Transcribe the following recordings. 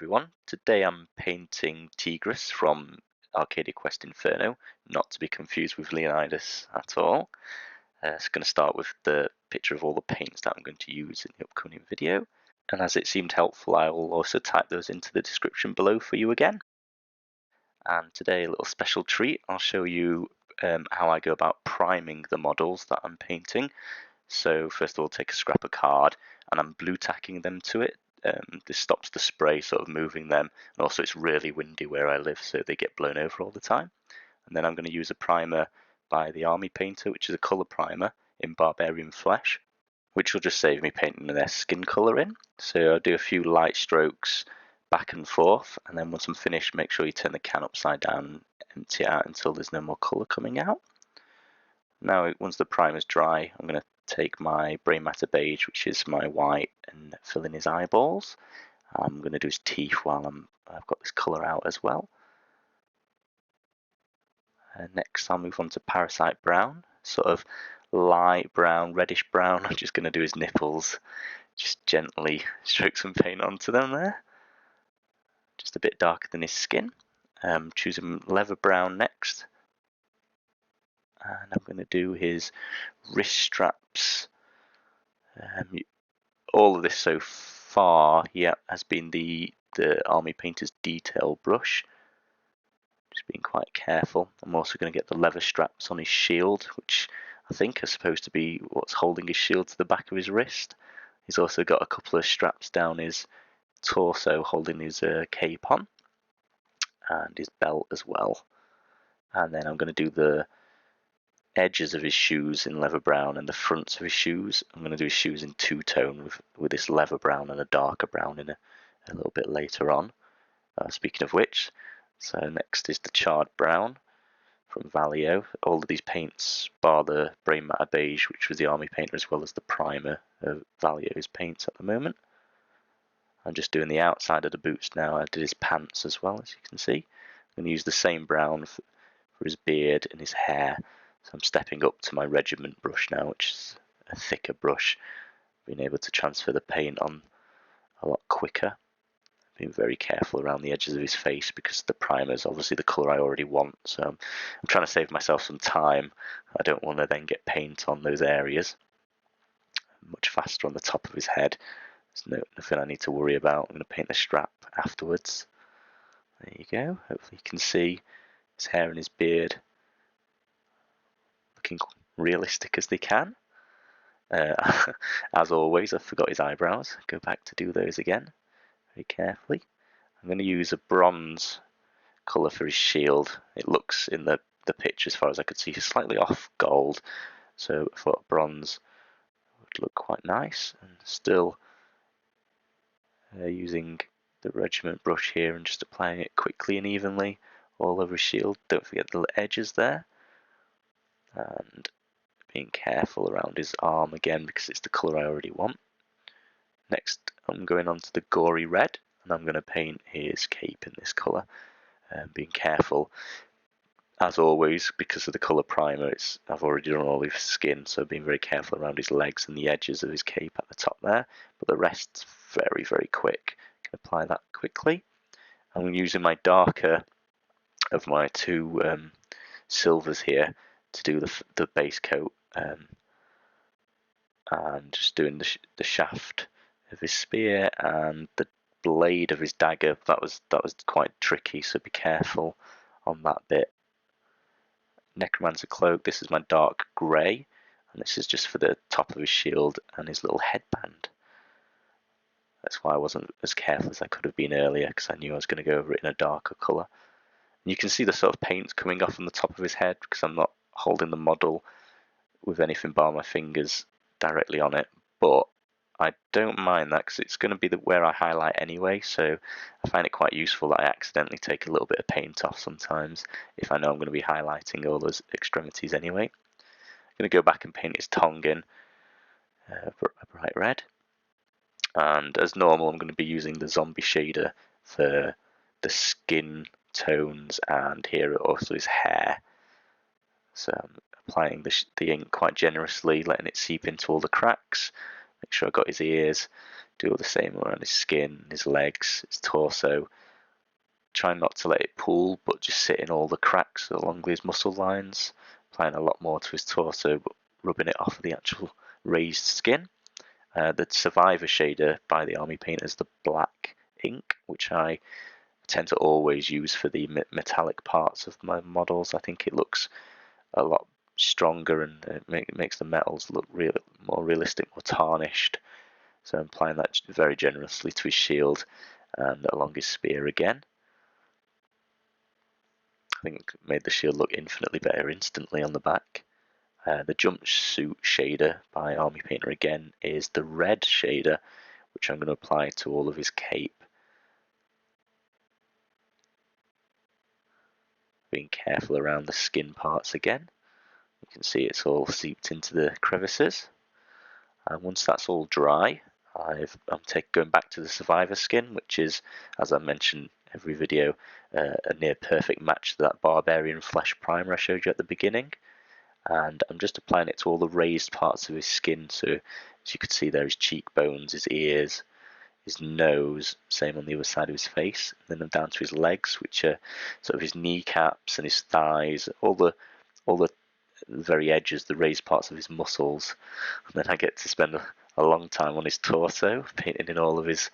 everyone, today I'm painting Tigris from Arcadia Quest Inferno, not to be confused with Leonidas at all. So I'm going to start with the picture of all the paints that I'm going to use in the upcoming video, and as it seemed helpful I will also type those into the description below for you again. And today, a little special treat, I'll show you how I go about priming the models that I'm painting. So first of all, take a scrap of card and I'm blue tacking them to it. This stops the spray sort of moving them, and also it's really windy where I live, so they get blown over all the time. And then I'm going to use a primer by the Army Painter, which is a colour primer in Barbarian Flesh, which will just save me painting their skin colour in. So I'll do a few light strokes back and forth, and then once I'm finished, make sure you turn the can upside down and empty it out until there's no more colour coming out. Now once the primer's dry, I'm going to take my Brainmatter Beige, which is my white, and fill in his eyeballs. I'm going to do his teeth while I've got this colour out as well. Next I'll move on to Parasite Brown, sort of light brown, reddish brown. I'm just going to do his nipples, just gently stroke some paint onto them there. Just a bit darker than his skin. Choosing leather brown next. And I'm going to do his wrist straps. All of this so far, has been the Army Painter's detail brush. Just being quite careful. I'm also going to get the leather straps on his shield, which I think are supposed to be what's holding his shield to the back of his wrist. He's also got a couple of straps down his torso holding his cape on, and his belt as well. And then I'm going to do the edges of his shoes in leather brown and the fronts of his shoes. I'm going to do his shoes in two-tone with this leather brown and a darker brown in a little bit later on. Speaking of which, so next is the Charred Brown from Vallejo. All of these paints, bar the Brainmatter Beige, which was the Army Painter, as well as the primer of Vallejo's paints at the moment. I'm just doing the outside of the boots now. I did his pants as well, as you can see. I'm going to use the same brown for his beard and his hair. So I'm stepping up to my regiment brush now, which is a thicker brush, being able to transfer the paint on a lot quicker. Being very careful around the edges of his face because the primer is obviously the colour I already want. So I'm trying to save myself some time. I don't want to then get paint on those areas. Much faster on the top of his head. There's nothing I need to worry about. I'm going to paint the strap afterwards. There you go. Hopefully you can see his hair and his beard looking realistic as they can. As always, I forgot his eyebrows. Go back to do those again very carefully. I'm going to use a bronze colour for his shield. It looks in the picture, as far as I could see, slightly off gold, so I thought bronze would look quite nice. And still using the regiment brush here and just applying it quickly and evenly all over his shield. Don't forget the edges there. And being careful around his arm again because it's the colour I already want. Next I'm going on to the Gory Red, and I'm going to paint his cape in this colour. Being careful, as always, because of the colour primer, I've already done all of his skin, so being very careful around his legs and the edges of his cape at the top there. But the rest's very, very quick. I can apply that quickly. I'm using my darker of my two silvers here to do the base coat, and just doing the shaft of his spear and the blade of his dagger. That was quite tricky, so be careful on that bit. Necromancy Cloak, this is my dark grey, and this is just for the top of his shield and his little headband. That's why I wasn't as careful as I could have been earlier, because I knew I was going to go over it in a darker colour. And you can see the sort of paint coming off on the top of his head because I'm not holding the model with anything bar my fingers directly on it, but I don't mind that because it's going to be where I highlight anyway, so I find it quite useful that I accidentally take a little bit of paint off sometimes if I know I'm going to be highlighting all those extremities anyway. I'm going to go back and paint his tongue in a bright red, and as normal I'm going to be using the zombie shader for the skin tones and here also his hair. So I'm applying the ink quite generously, letting it seep into all the cracks. Make sure I got his ears Do the same around his skin, his legs, his torso. Try not to let it pool, but just sit in all the cracks along his muscle lines. Applying a lot more to his torso, but rubbing it off of the actual raised skin. The Survivor shader by the Army Painters, the black ink, which I tend to always use for the metallic parts of my models. I think it looks a lot stronger and it makes the metals look more realistic, more tarnished. So I'm applying that very generously to his shield and along his spear again. I think it made the shield look infinitely better instantly on the back. The Jumpsuit shader by Army Painter again is the red shader, which I'm going to apply to all of his cape. Being careful around the skin parts again. You can see it's all seeped into the crevices. And once that's all dry, I'm going back to the Survivor skin, which is, as I mentioned every video, a near perfect match to that Barbarian flesh primer I showed you at the beginning. And I'm just applying it to all the raised parts of his skin. So as you can see there, his cheekbones, his ears, his nose, same on the other side of his face. And then I'm down to his legs, which are sort of his kneecaps and his thighs, all the very edges, the raised parts of his muscles. And then I get to spend a long time on his torso, painting in all of his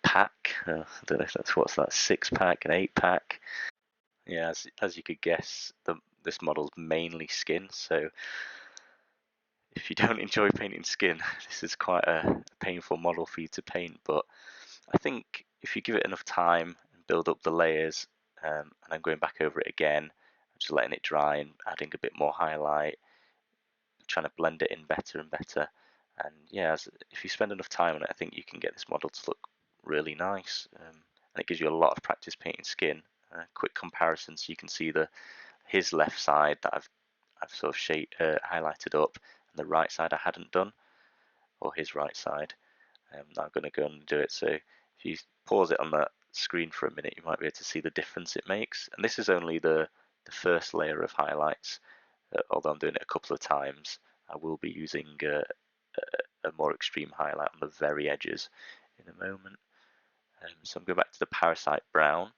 pack. I don't know if that's what's that, 6-pack, an 8-pack. Yeah, as you could guess, this model's mainly skin, so if you don't enjoy painting skin, this is quite a painful model for you to paint. But I think if you give it enough time and build up the layers, and I'm going back over it again, just letting it dry and adding a bit more highlight, trying to blend it in better and better. And yeah, if you spend enough time on it, I think you can get this model to look really nice. And it gives you a lot of practice painting skin. Quick comparison, so you can see his left side that I've sort of highlighted up, and the right side I hadn't done, or his right side. Now I'm going to go and do it. So if you pause it on that screen for a minute, you might be able to see the difference it makes. And this is only the first layer of highlights. Although I'm doing it a couple of times, I will be using a more extreme highlight on the very edges in a moment. So I'm going back to the Parasite Brown,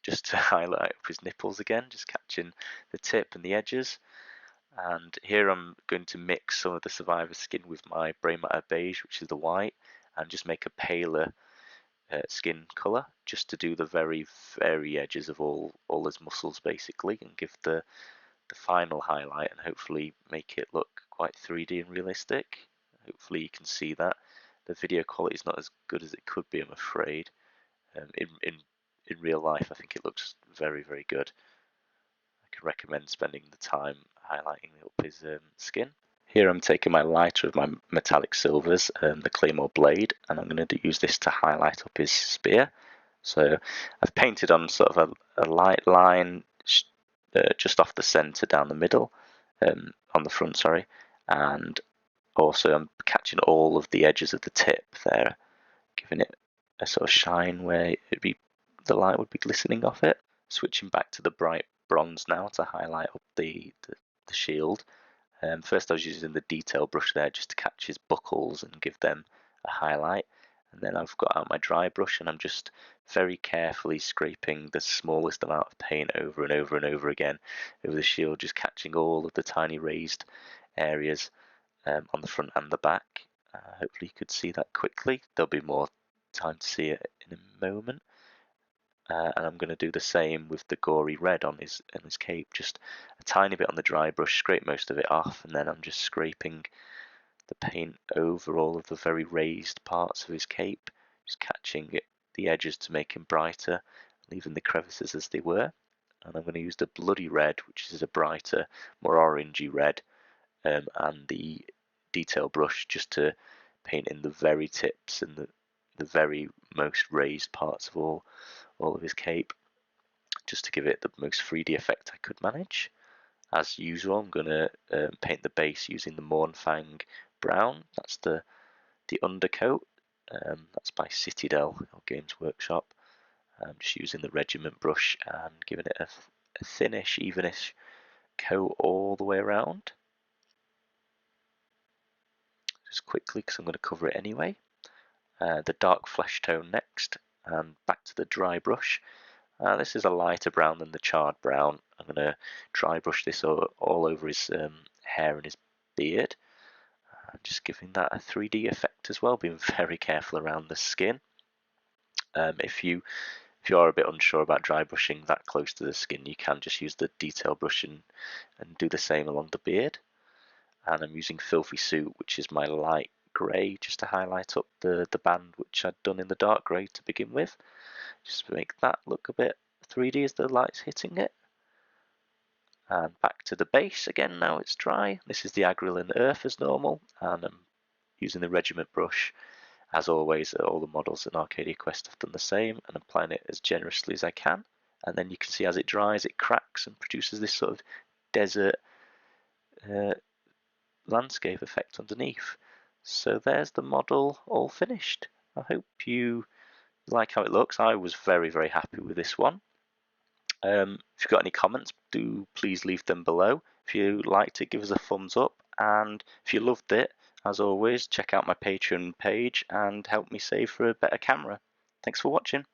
just to highlight up his nipples again, just catching the tip and the edges. And here I'm going to mix some of the Survivor skin with my Brainmatter Beige, which is the white, and just make a paler skin colour, just to do the very, very edges of all his muscles basically, and give the final highlight and hopefully make it look quite 3D and realistic. Hopefully you can see that. The video quality is not as good as it could be, I'm afraid. In real life, I think it looks very, very good. I can recommend spending the time highlighting up his skin. Here I'm taking my lighter of my metallic silvers, the Claymore blade, and I'm going to use this to highlight up his spear. So I've painted on sort of a light line just off the centre down the middle, on the front, sorry, and also I'm catching all of the edges of the tip there, giving it a sort of shine where the light would be glistening off it. Switching back to the bright bronze now to highlight up the shield. First I was using the detail brush there just to catch his buckles and give them a highlight. And then I've got out my dry brush and I'm just very carefully scraping the smallest amount of paint over and over and over again over the shield, just catching all of the tiny raised areas on the front and the back. Hopefully you could see that quickly. There'll be more time to see it in a moment. And I'm going to do the same with the Gory Red on his cape, just a tiny bit on the dry brush, scrape most of it off, and then I'm just scraping the paint over all of the very raised parts of his cape, just catching the edges to make him brighter, leaving the crevices as they were. And I'm going to use the Bloody Red, which is a brighter, more orangey red, and the detail brush just to paint in the very tips and the very most raised parts of all of his cape, just to give it the most 3D effect I could manage. As usual, I'm going to paint the base using the Mornfang Brown. That's the undercoat. That's by Citadel or Games Workshop. I'm just using the Regiment brush and giving it a thinnish, evenish coat all the way around. Just quickly, because I'm going to cover it anyway. The dark flesh tone next, and back to the dry brush. This is a lighter brown than the charred brown. I'm going to dry brush this all over his hair and his beard. Just giving that a 3D effect as well, being very careful around the skin. If you are a bit unsure about dry brushing that close to the skin, you can just use the detail brush and do the same along the beard. And I'm using Filthy Suit, which is my light grey, just to highlight up the band which I'd done in the dark grey to begin with, just to make that look a bit 3D as the light's hitting it. And back to the base again, now it's dry. This is the Agrelin Earth as normal, and I'm using the Regiment brush. As always, all the models in Arcadia Quest have done the same, and applying it as generously as I can. And then you can see as it dries, it cracks and produces this sort of desert landscape effect underneath. So there's the model all finished. I hope you like how it looks. I was very, very happy with this one. If you've got any comments, do please leave them below. If you liked it, give us a thumbs up, and if you loved it, as always, check out my Patreon page and help me save for a better camera. Thanks for watching.